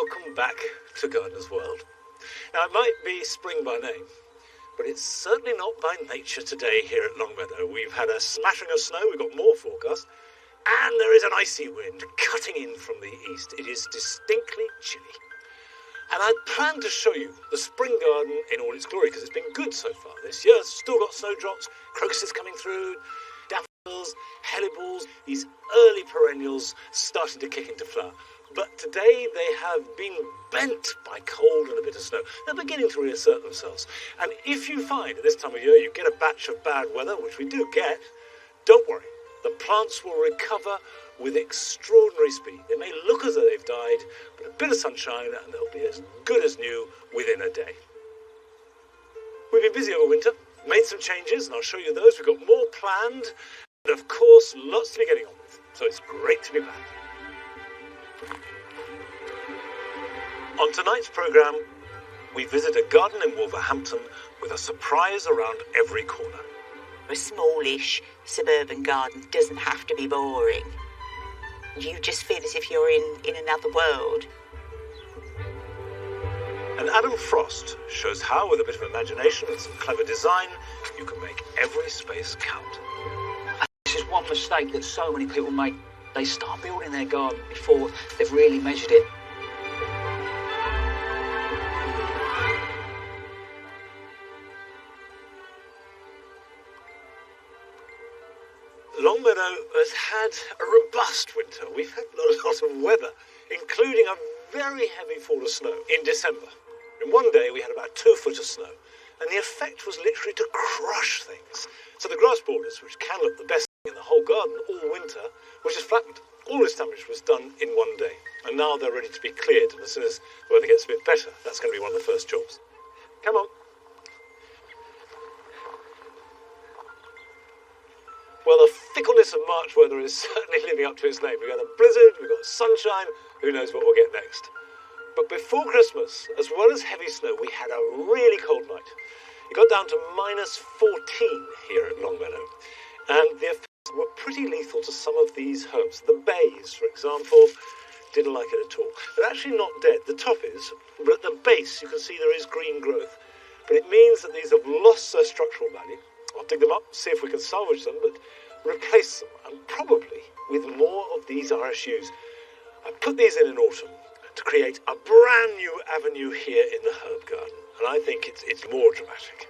welcome back to Gardener's World. Now, it might be spring by name, but it's certainly not by nature today here at Longmeadow. We've had a smattering of snow, we've got more forecast, and there is an icy wind cutting in from the east. It is distinctly chilly. And I plan to show you the spring garden in all its glory, because it's been good so far this year. It's still got snowdrops, crocuses coming through, daffodils, helleborus, these early perennials starting to kick into flower. But today they have been bent by cold and a bit of snow. They're beginning to reassert themselves. And if you find at this time of year you get a batch of bad weather, which we do get, don't worry. The plants will recover with extraordinary speed. They may look as though they've died, but a bit of sunshine and they'll be as good as new within a day. We've been busy over winter, made some changes, and I'll show you those. We've got more planned, and of course, lots to be getting on with. So it's great to be back. On tonight's programme, we visit a garden in Wolverhampton with a surprise around every corner. A smallish suburban garden doesn't have to be boring. You just feel as if you're in another world. And Adam Frost shows how, with a bit of imagination and some clever design, you can make every space count. This is one mistake that so many people make. They start building their garden before they've really measured it. Longmeadow has had a robust winter. We've had a lot of weather, including a very heavy fall of snow in December. In one day we had about 2 foot of snow, and the effect was literally to crush things. So the grass borders, which can look the best thing in the whole garden all winter, was just flattened. All this damage was done in one day, and now they're ready to be cleared, and as soon as the weather gets a bit better, that's going to be one of the first jobs. Come on. Well, the fickleness of March weather is certainly living up to its name. We've got a blizzard, we've got sunshine, who knows what we'll get next. But before Christmas, as well as heavy snow, we had a really cold night. It got down to -14 here at Longmeadow, and the effects were pretty lethal to some of these herbs. The bays, for example, didn't like it at all. They're actually not dead. The top is, but at the base you can see there is green growth. But it means that these have lost their structural value. I'll dig them up, see if we can salvage them, but replace them, and probably with more of these RSUs. I put these in autumn to create a brand new avenue here in the herb garden, and I think it's more dramatic.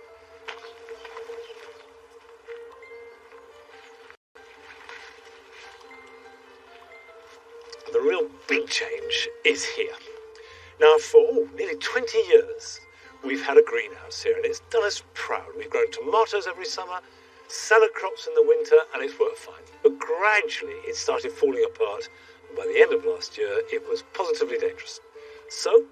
The real big change is here. Now, for nearly 20 years, we've had a greenhouse here, and it's done us proud. We've grown tomatoes every summer, salad crops in the winter, and it's worked fine. But gradually, it started falling apart, and by the end of last year, it was positively dangerous. So,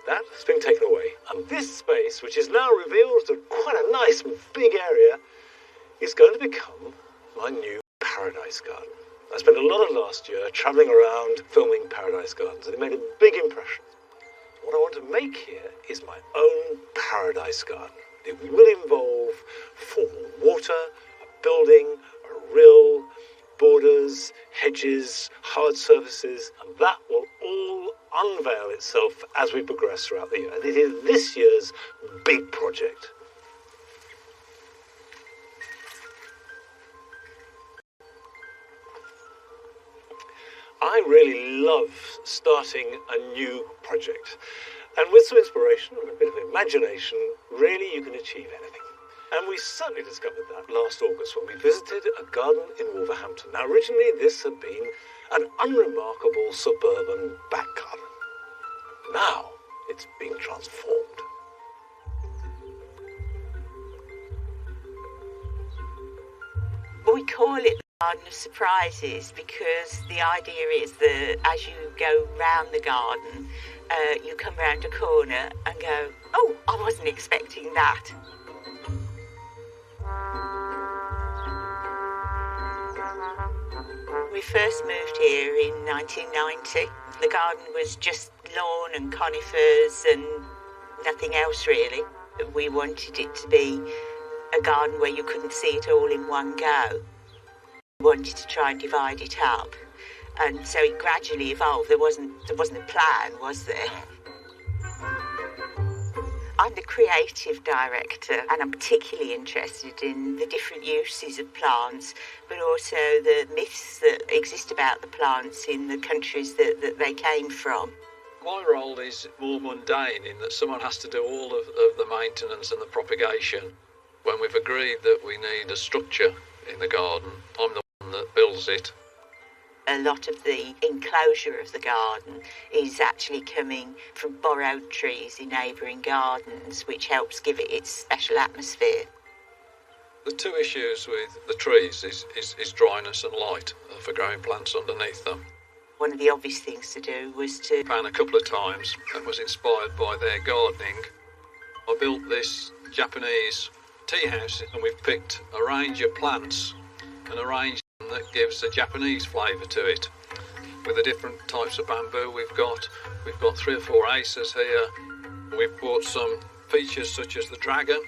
that has been taken away. And this space, which is now revealed as quite a nice big area, is going to become my new paradise garden. I spent a lot of last year travelling around filming paradise gardens, and it made a big impression. What I want to make here is my own paradise garden. It will involve formal water, a building, a rill, borders, hedges, hard surfaces, and that will all unveil itself as we progress throughout the year. And it is this year's big project. I really love starting a new project. And with some inspiration and a bit of imagination, really you can achieve anything. And we certainly discovered that last August when we visited a garden in Wolverhampton. Now, originally this had been an unremarkable suburban back garden. Now it's being transformed. We call it the Garden of Surprises because the idea is that as you go round the garden, you come round a corner and go, oh, I wasn't expecting that. We first moved here in 1990. The garden was just lawn and conifers and nothing else really. We wanted it to be a garden where you couldn't see it all in one go. We wanted to try and divide it up. And so it gradually evolved. There wasn't a plan, was there? I'm the creative director, and I'm particularly interested in the different uses of plants, but also the myths that exist about the plants in the countries that they came from. My role is more mundane in that someone has to do all of the maintenance and the propagation. When we've agreed that we need a structure in the garden, I'm the one that builds it. A lot of the enclosure of the garden is actually coming from borrowed trees in neighbouring gardens, which helps give it its special atmosphere. The two issues with the trees is dryness and light for growing plants underneath them. One of the obvious things to do was to Plan a couple of times and was inspired by their gardening. I built this Japanese tea house and we've picked a range of plants and arranged them that gives a Japanese flavour to it. With the different types of bamboo we've got 3 or 4 aces here. We've brought some features such as the dragon.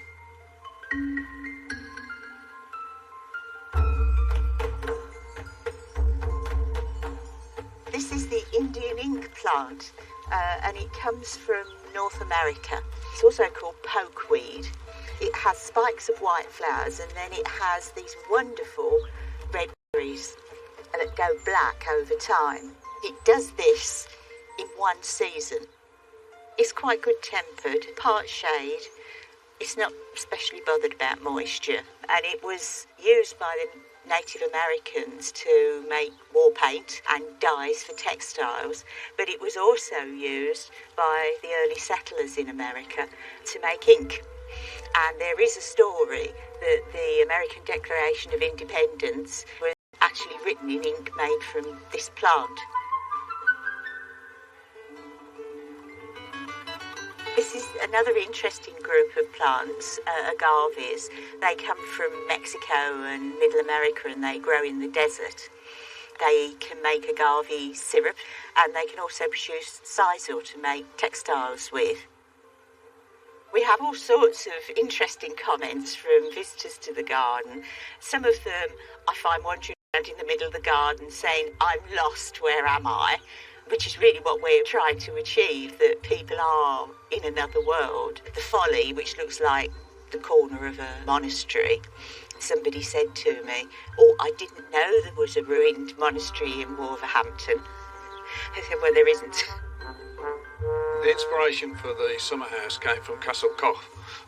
This is the Indian ink plant, and it comes from North America. It's also called pokeweed. It has spikes of white flowers, and then it has these wonderful red berries that go black over time. It does this in one season. It's quite good-tempered, part shade. It's not especially bothered about moisture, and it was used by the Native Americans to make war paint and dyes for textiles, but it was also used by the early settlers in America to make ink. And there is a story that the American Declaration of Independence was actually written in ink made from this plant. This is another interesting group of plants, agaves. They come from Mexico and Middle America and they grow in the desert. They can make agave syrup and they can also produce sisal to make textiles with. We have all sorts of interesting comments from visitors to the garden. Some of them I find wandering around in the middle of the garden saying, "I'm lost, where am I?" Which is really what we're trying to achieve, that people are in another world. The folly, which looks like the corner of a monastery. Somebody said to me, "Oh, I didn't know there was a ruined monastery in Wolverhampton." I said, "Well, there isn't." The inspiration for the summer house came from Castle Coch,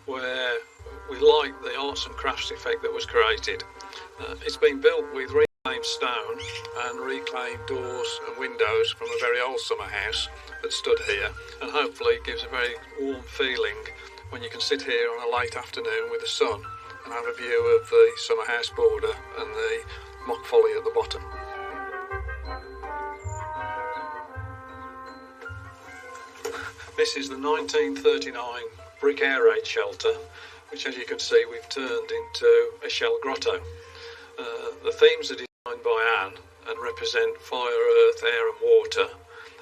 where we liked the arts and crafts effect that was created. It's been built with reclaimed stone and reclaimed doors and windows from a very old summer house that stood here, and hopefully it gives a very warm feeling when you can sit here on a late afternoon with the sun and have a view of the summer house border and the mock folly at the bottom. This is the 1939 brick air raid shelter, which, as you can see, we've turned into a shell grotto. The themes are designed by Anne and represent fire, earth, air and water,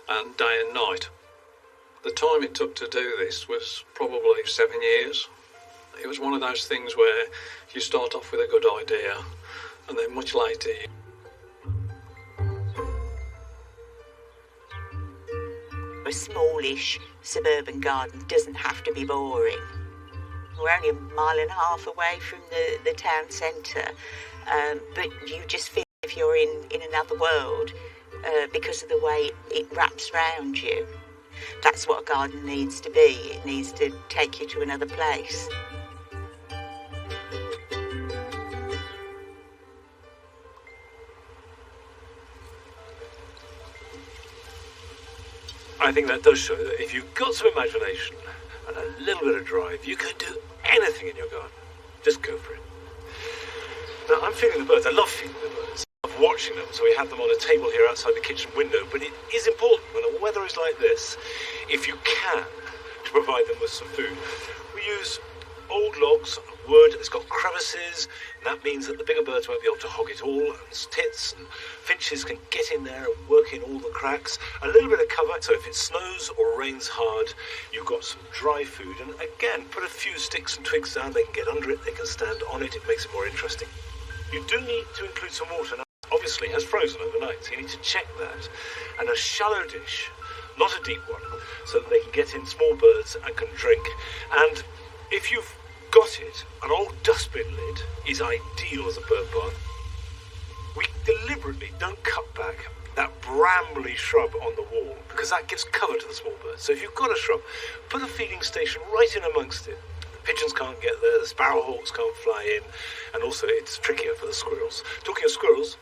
and day and night. The time it took to do this was probably 7 years. It was one of those things where you start off with a good idea and then much later A smallish suburban garden doesn't have to be boring. We're only a mile and a half away from the town centre, but you just feel if you're in another world because of the way it wraps round you. That's what a garden needs to be. It needs to take you to another place. I think that does show that if you've got some imagination and a little bit of drive, you can do anything in your garden. Just go for it. Now, I'm feeding the birds. I love feeding the birds. I love watching them, so we have them on a table here outside the kitchen window. But it is important when the weather is like this, if you can, to provide them with some food. We use old logs, wood. It's got crevices, and that means that the bigger birds won't be able to hog it all, and tits and finches can get in there and work in all the cracks. A little bit of cover, so if it snows or rains hard, you've got some dry food. And again, put a few sticks and twigs down. They can get under it, they can stand on it. It makes it more interesting. You do need to include some water. Now, obviously, mostly has frozen overnight, so you need to check that. And a shallow dish, not a deep one, so that they can get in small birds and can drink. And if you've got it, an old dustbin lid is ideal as a bird bath. We deliberately don't cut back that brambly shrub on the wall because that gives cover to the small birds. So if you've got a shrub, put a feeding station right in amongst it. The pigeons can't get there, the sparrowhawks can't fly in, and also it's trickier for the squirrels. Talking of squirrels,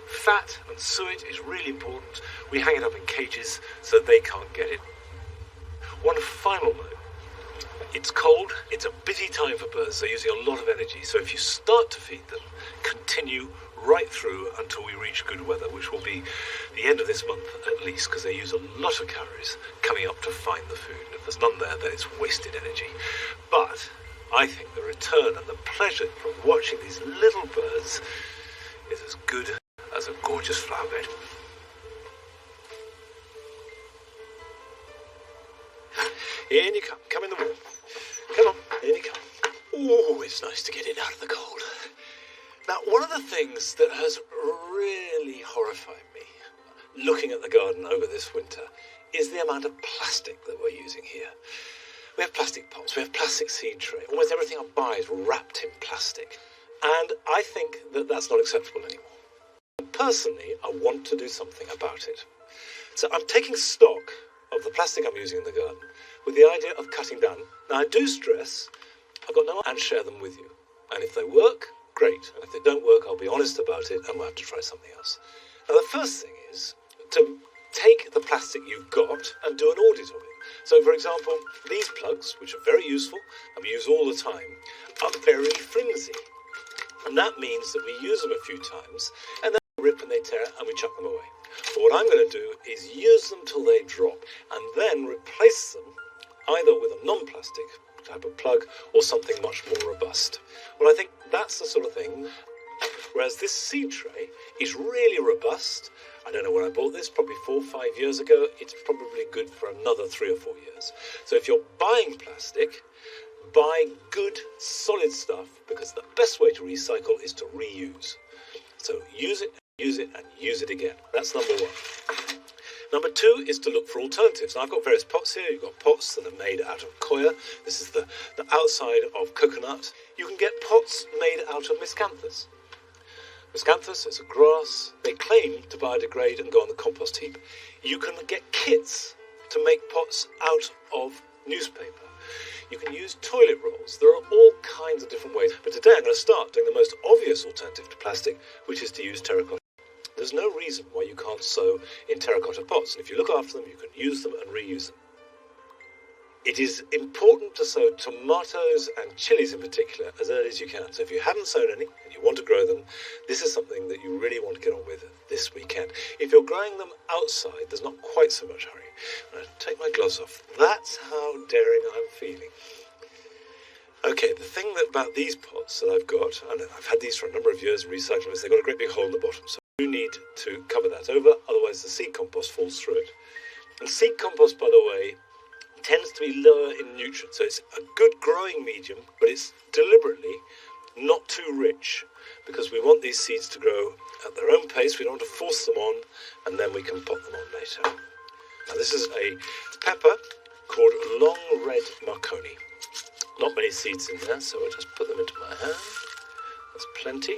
fat and suet is really important. We hang it up in cages so they can't get it. One final note. It's cold, it's a busy time for birds, they're using a lot of energy, so if you start to feed them, continue right through until we reach good weather, which will be the end of this month at least, because they use a lot of calories coming up to find the food. And if there's none there, then it's wasted energy. But I think the return and the pleasure from watching these little birds is as good as a gorgeous flower bed. In you come in the warm. Come on, in you come. Oh, it's nice to get in out of the cold. Now, one of the things that has really horrified me, looking at the garden over this winter, is the amount of plastic that we're using here. We have plastic pots, we have plastic seed tray, almost everything I buy is wrapped in plastic. And I think that that's not acceptable anymore. Personally, I want to do something about it. So I'm taking stock of the plastic I'm using in the garden with the idea of cutting down. Now, I do stress I've got no and share them with you. And if they work, great. And if they don't work, I'll be honest about it and we'll have to try something else. Now, the first thing is to take the plastic you've got and do an audit of it. So, for example, these plugs, which are very useful and we use all the time, are very flimsy. And that means that we use them a few times and then they rip and they tear and we chuck them away. But what I'm going to do is use them till they drop and then replace them either with a non-plastic type of plug or something much more robust. Well, I think that's the sort of thing. Whereas this seed tray is really robust. I don't know when I bought this, probably 4 or 5 years ago. It's probably good for another 3 or 4 years. So if you're buying plastic, buy good, solid stuff, because the best way to recycle is to reuse. So use it, and use it again. That's number one. Number two is to look for alternatives. Now, I've got various pots here. You've got pots that are made out of coir. This is the outside of coconut. You can get pots made out of miscanthus. Miscanthus is a grass. They claim to biodegrade and go on the compost heap. You can get kits to make pots out of newspaper. You can use toilet rolls. There are all kinds of different ways. But today I'm going to start doing the most obvious alternative to plastic, which is to use terracotta. There's no reason why you can't sow in terracotta pots. And if you look after them, you can use them and reuse them. It is important to sow tomatoes and chilies in particular as early as you can. So if you haven't sown any and you want to grow them, this is something that you really want to get on with this weekend. If you're growing them outside, there's not quite so much hurry. I'm going to take my gloves off. That's how daring I'm feeling. Okay, the thing about these pots that I've got, and I've had these for a number of years, recycling, is they've got a great big hole in the bottom. So you need to cover that over, otherwise the seed compost falls through it. And seed compost, by the way, tends to be lower in nutrients. So it's a good growing medium, but it's deliberately not too rich because we want these seeds to grow at their own pace. We don't want to force them on, and then we can pop them on later. Now, this is a pepper called long red Marconi. Not many seeds in there, so I'll just put them into my hand. That's plenty.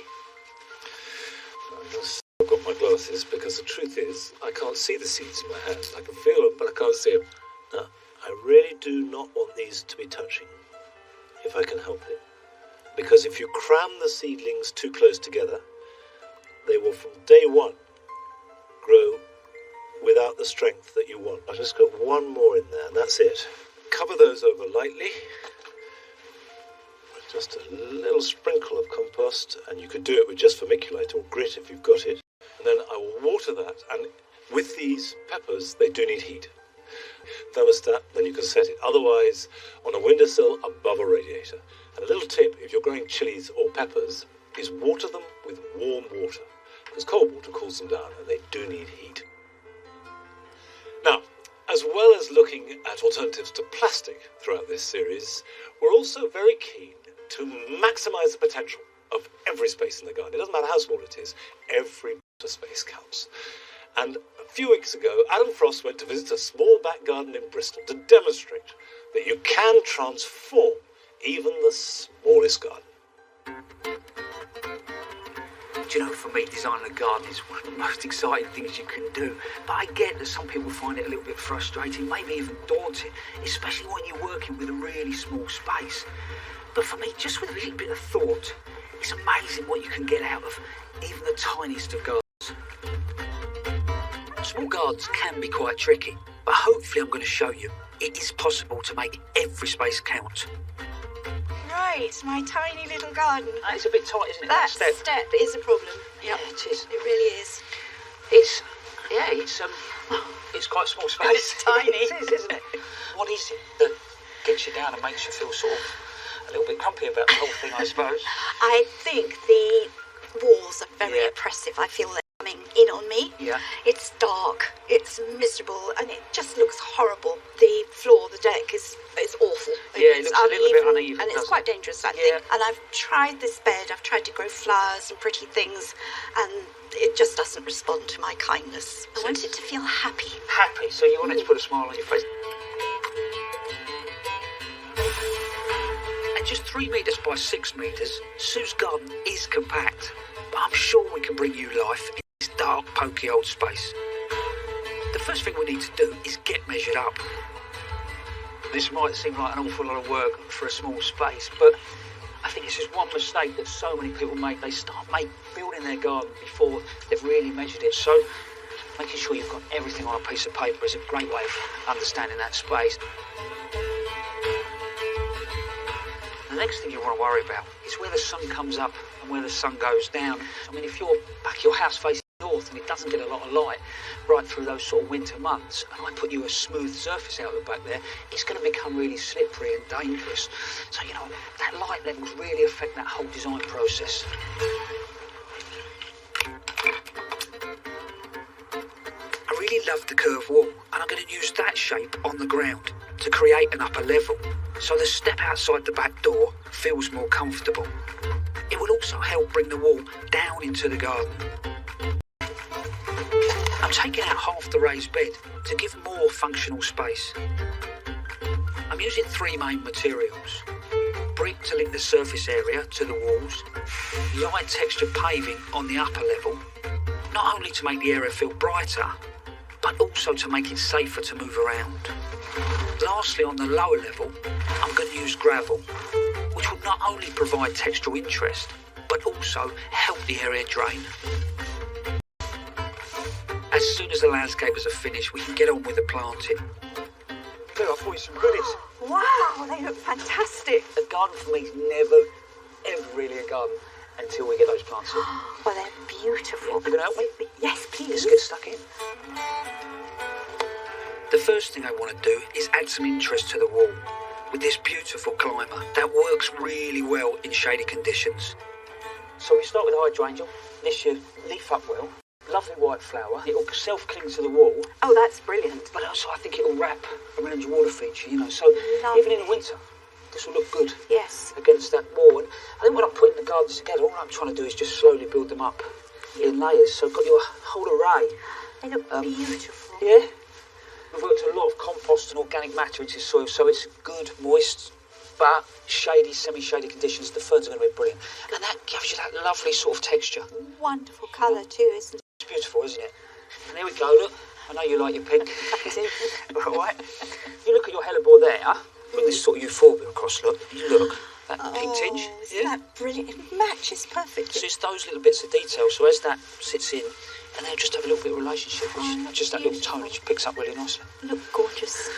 I've got my glasses because the truth is I can't see the seeds in my hand. I can feel them, but I can't see them. Now, I really do not want these to be touching, if I can help it. Because if you cram the seedlings too close together, they will from day one grow without the strength that you want. I've just got one more in there, and that's it. Cover those over lightly. Just a little sprinkle of compost, and you could do it with just vermiculite or grit if you've got it. And then I will water that, and with these peppers, they do need heat. Thermostat, then you can set it. Otherwise, on a windowsill above a radiator. And a little tip, if you're growing chilies or peppers, is water them with warm water. Because cold water cools them down, and they do need heat. Now, as well as looking at alternatives to plastic throughout this series, we're also very keen to maximise the potential of every space in the garden. It doesn't matter how small it is. Every space counts. And a few weeks ago, Adam Frost went to visit a small back garden in Bristol to demonstrate that you can transform even the smallest garden. Do you know, for me, designing a garden is one of the most exciting things you can do. But I get that some people find it a little bit frustrating, maybe even daunting, especially when you're working with a really small space. But for me, just with a little bit of thought, it's amazing what you can get out of even the tiniest of gardens. Small gardens can be quite tricky, but hopefully I'm going to show you it is possible to make every space count. Right, my tiny little garden. It's a bit tight, isn't it? That step is a problem. Yeah, it is. It really is. It's quite a small space. It's tiny. It is, isn't it? What is it that gets you down and makes you feel sort of a little bit grumpy about the whole thing, I suppose? I think the walls are very oppressive. I feel they're coming in on me. Yeah. It's dark, it's miserable, and it just looks horrible. The floor, the deck is awful. Yeah, it It's looks a little bit uneven, and it's doesn't quite it? dangerous, I think. And I've tried this bed, I've tried to grow flowers and pretty things, and it just doesn't respond to my kindness. I want it to feel happy. Happy, so you want it to put a smile on your face. At just 3 metres by 6 metres, Sue's garden is compact, but I'm sure we can bring you life in this dark, pokey old space. The first thing we need to do is get measured up. This might seem like an awful lot of work for a small space, but I think this is one mistake that so many people make. They start building their garden before they've really measured it. So making sure you've got everything on a piece of paper is a great way of understanding that space. The next thing you want to worry about is where the sun comes up and where the sun goes down. I mean, if your house faces north and it doesn't get a lot of light right through those sort of winter months, and I put you a smooth surface out the back there, it's going to become really slippery and dangerous. So, you know, that light levels really affect that whole design process. I really love the curved wall, and I'm going to use that shape on the ground to create an upper level, so the step outside the back door feels more comfortable. It will also help bring the wall down into the garden. I'm taking out half the raised bed to give more functional space. I'm using 3 main materials: brick to link the surface area to the walls, light textured paving on the upper level, not only to make the area feel brighter, but also to make it safer to move around. Lastly, on the lower level, I'm going to use gravel, which will not only provide textural interest, but also help the area drain. As soon as the landscapers are finished, we can get on with the planting. Look, I brought you some goodies. Wow, they look fantastic. A garden for me is never, ever really a garden until we get those plants in. Well, they're beautiful. You going to help me? Yes, please. Let's get stuck in. The first thing I want to do is add some interest to the wall with this beautiful climber that works really well in shady conditions. So we start with hydrangea. This should leaf up well. Lovely white flower. It'll self-cling to the wall. Oh, that's brilliant. But also I think it'll wrap around your water feature, you know. So Lovely. even in the winter, this will look good Yes. against that wall. And I think when I'm putting the gardens together, all I'm trying to do is just slowly build them up in layers. So I've got your whole array. They look beautiful. Yeah. We've worked a lot of compost and organic matter into soil, so it's good, moist, but shady, semi-shady conditions. The ferns are going to be brilliant. And that gives you that lovely sort of texture. Wonderful colour too, isn't it? It's beautiful, isn't it? And there we go, look. I know you like your pink. All right. You look at your hellebore there, with this sort of euphorbia across, look. You look, that pink tinge. Isn't that brilliant? It matches perfectly. So it's those little bits of detail, so as that sits in, and they'll just have a little bit of relationship, which just that little tone, it just picks up really nicely. Look gorgeous.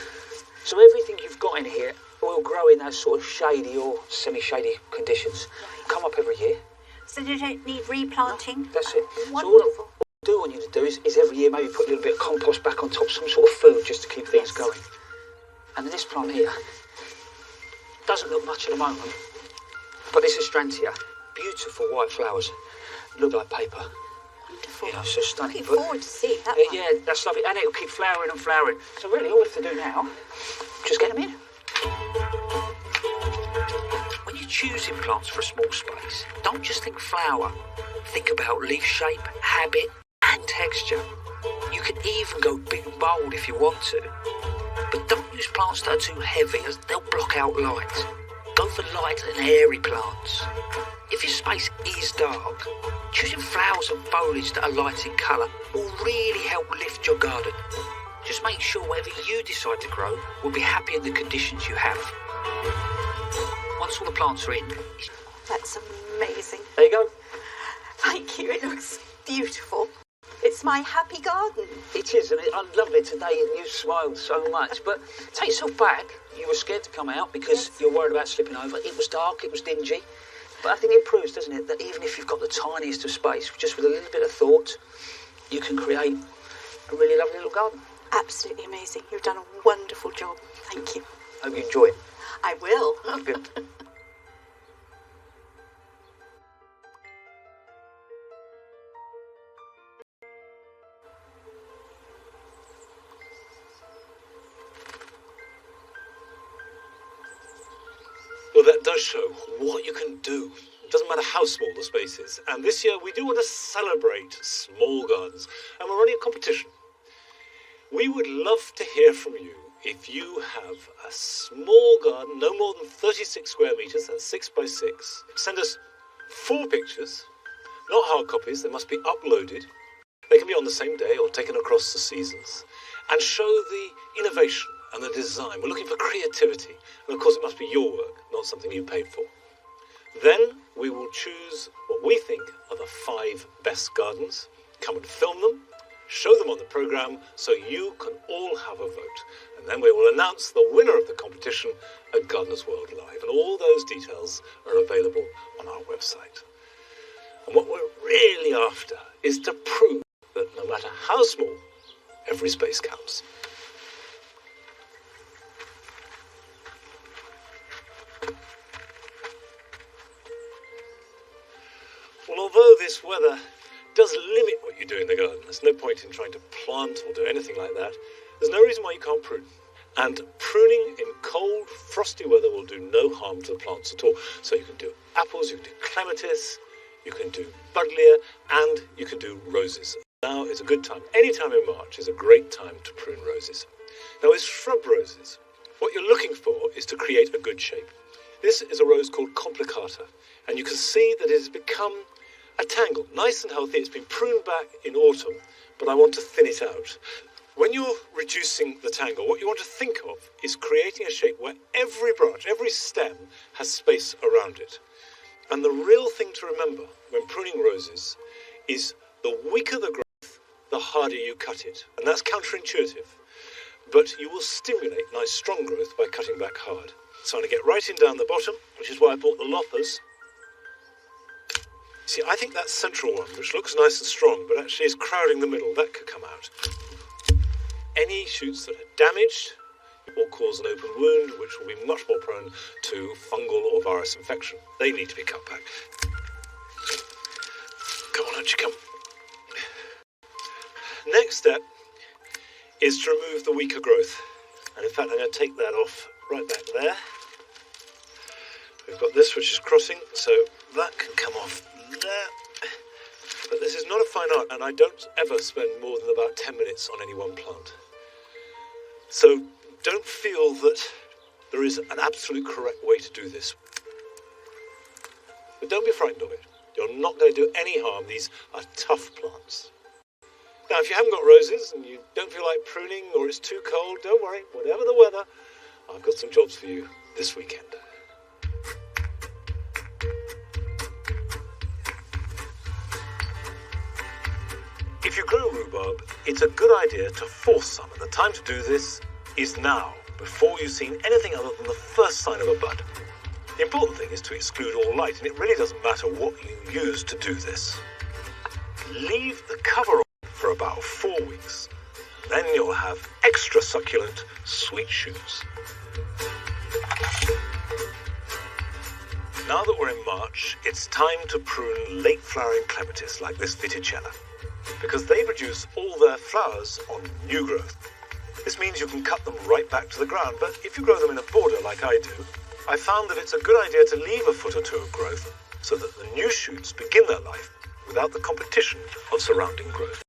So everything you've got in here will grow in those sort of shady or semi-shady conditions. Come up every year. So they don't need replanting? That's it. Wonderful. So all I do want you to do is every year maybe put a little bit of compost back on top, some sort of food just to keep things going. And this plant here doesn't look much at the moment, but this Astrantia, beautiful white flowers, look like paper. Wonderful. You know, so stunning. Looking forward to seeing that one. Yeah, that's lovely, and it'll keep flowering and flowering. So really, all we have to do now, just get them in. When you choosing plants for a small space, don't just think flower. Think about leaf shape, habit, and texture. You can even go big and bold if you want to. But don't use plants that are too heavy, as they'll block out light. Go for light and airy plants. If your space is dark, choosing flowers and foliage that are light in colour will really help lift your garden. Just make sure whatever you decide to grow will be happy in the conditions you have. Once all the plants are in... That's amazing. There you go. Thank you. It looks beautiful. It's my happy garden. It is, and I love it today, and you smiled so much. But take yourself back. You were scared to come out because you're worried about slipping over. It was dark, it was dingy. But I think it proves, doesn't it, that even if you've got the tiniest of space, just with a little bit of thought, you can create a really lovely little garden. Absolutely amazing. You've done a wonderful job. Thank you. Hope you enjoy it. I will. Good. Well, that does show what you can do. It doesn't matter how small the space is. And this year we do want to celebrate small gardens, and we're running a competition. We would love to hear from you if you have a small garden, no more than 36 square metres, that's 6 by 6. Send us 4 pictures, not hard copies, they must be uploaded. They can be on the same day or taken across the seasons, and show the innovation and the design. We're looking for creativity, and of course it must be your work, not something you paid for. Then we will choose what we think are the 5 best gardens, come and film them, show them on the programme so you can all have a vote. And then we will announce the winner of the competition at Gardeners World Live. And all those details are available on our website. And what we're really after is to prove that no matter how small, every space counts. Well, although this weather does limit what you do in the garden, there's no point in trying to plant or do anything like that. There's no reason why you can't prune. And pruning in cold, frosty weather will do no harm to the plants at all. So you can do apples, you can do clematis, you can do buddleia, and you can do roses. Now is a good time. Any time in March is a great time to prune roses. Now with shrub roses, what you're looking for is to create a good shape. This is a rose called complicata, and you can see that it has become a tangle, nice and healthy. It's been pruned back in autumn, but I want to thin it out. When you're reducing the tangle, what you want to think of is creating a shape where every branch, every stem has space around it. And the real thing to remember when pruning roses is the weaker the growth, the harder you cut it. And that's counterintuitive. But you will stimulate nice strong growth by cutting back hard. So I'm going to get right in down the bottom, which is why I bought the loppers. See, I think that central one, which looks nice and strong, but actually is crowding the middle, that could come out. Any shoots that are damaged will cause an open wound, which will be much more prone to fungal or virus infection. They need to be cut back. Come on, out you come. Next step is to remove the weaker growth. And in fact, I'm going to take that off right back there. We've got this which is crossing, so that can come off there. But this is not a fine art, and I don't ever spend more than about 10 minutes on any one plant. So don't feel that there is an absolute correct way to do this. But don't be frightened of it. You're not going to do any harm. These are tough plants. Now, if you haven't got roses and you don't feel like pruning or it's too cold, don't worry. Whatever the weather, I've got some jobs for you this weekend. If you grow rhubarb, it's a good idea to force some, and the time to do this is now, before you've seen anything other than the first sign of a bud. The important thing is to exclude all light, and it really doesn't matter what you use to do this. Leave the cover on for about 4 weeks. Then you'll have extra succulent sweet shoots. Now that we're in March, it's time to prune late flowering clematis like this Viticella, because they produce all their flowers on new growth. This means you can cut them right back to the ground, but if you grow them in a border like I do, I found that it's a good idea to leave a foot or two of growth so that the new shoots begin their life without the competition of surrounding growth.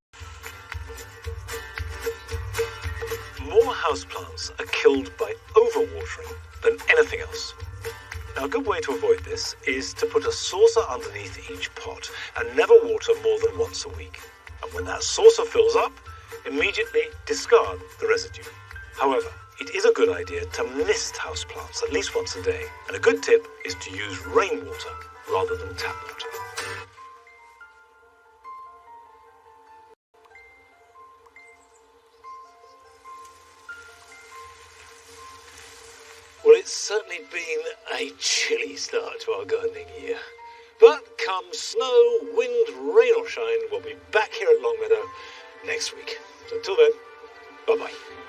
More houseplants are killed by overwatering than anything else. Now, a good way to avoid this is to put a saucer underneath each pot and never water more than once a week. And when that saucer fills up, immediately discard the residue. However, it is a good idea to mist houseplants at least once a day, and a good tip is to use rainwater rather than tap water. Well, it's certainly been a chilly start to our gardening year. But come snow, wind, rain or shine, we'll be back here at Longmeadow next week. So until then, bye-bye.